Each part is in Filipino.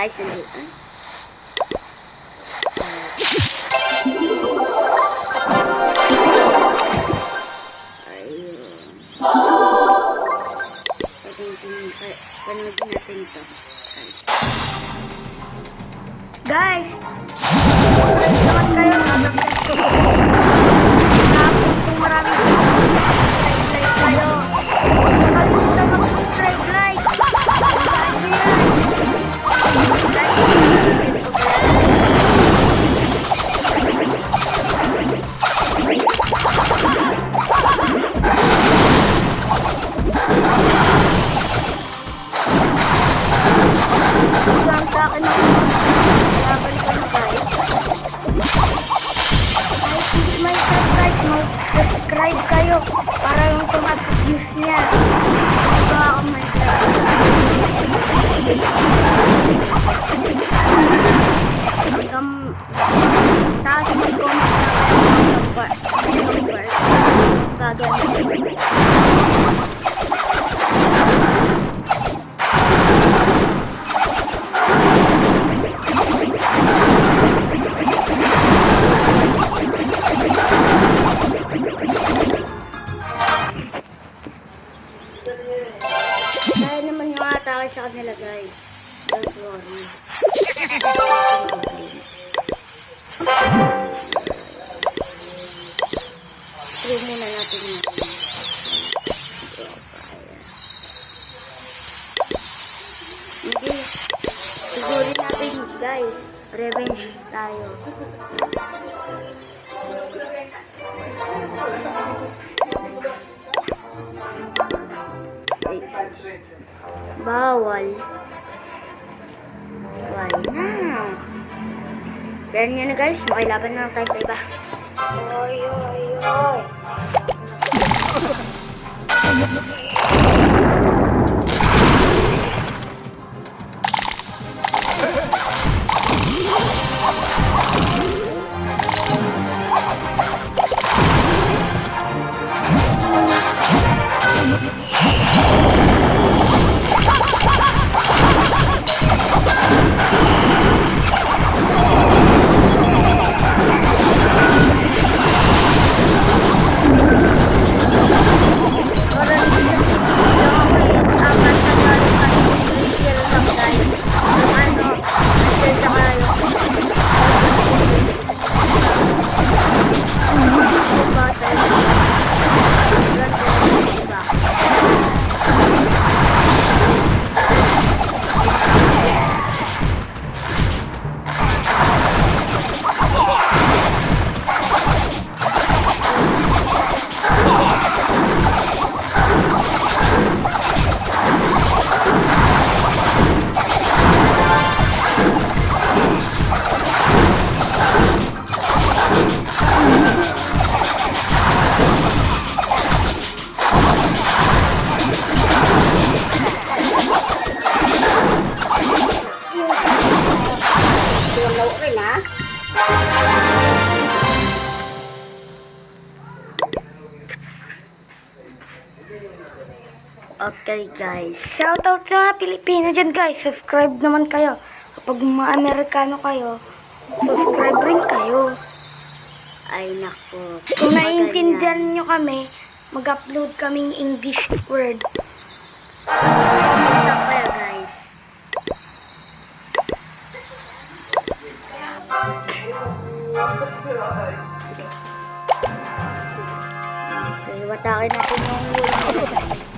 guys. Panoodin natin ito, guys. Salamat kayo. Kung maraming like kayo. Kalimutan mag-subscribe, like. Subscribe kayo para yung tumat-views niya. Ito ako may taas mag-comment na kayo kaya naman yung atake sa kanila, guys. Don't worry. Screw muna natin yun. Hindi. Sigurin natin, guys. Revenge tayo. Bawal. Why na? Kaya nyo na, guys. Makilaban na lang tayo sa iba. Oy, oy, oy. Okay, guys. Shoutout sa mga Pilipino dyan, guys. Subscribe naman kayo. Kapag mga Amerikano kayo, subscribe rin kayo. Ay, nako. Kung naiintindihan nyo kami, mag-upload kaming English word. Comment lang kayo, guys. Okay, watakin natin yung word nila, guys.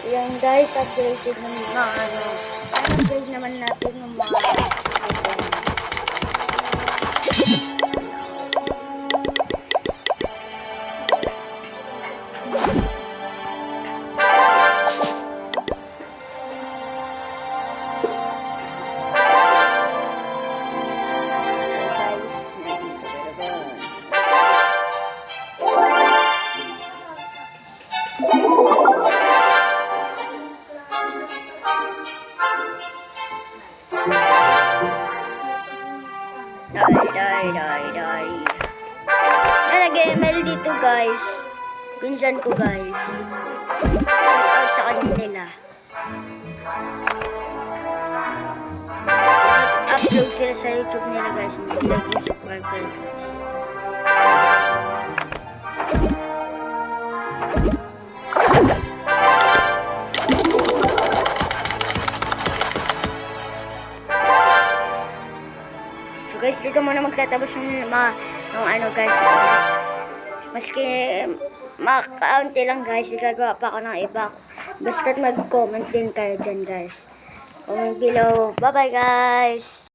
Yan guys, upgraded naman na ano. Upgrade naman natin ng mga items. Die. Nag-ML dito guys. Pinsan ko guys. Shout out sa kanila. Upload sila sa YouTube nila guys. Mag-like and subscribe kayo guys. Guys, dito muna magtatapos yung mga ano guys. Maski makaunti lang guys, gagawa pa ako ng iba. Basta't mag-comment din kayo dyan guys. Comment below. Bye bye guys!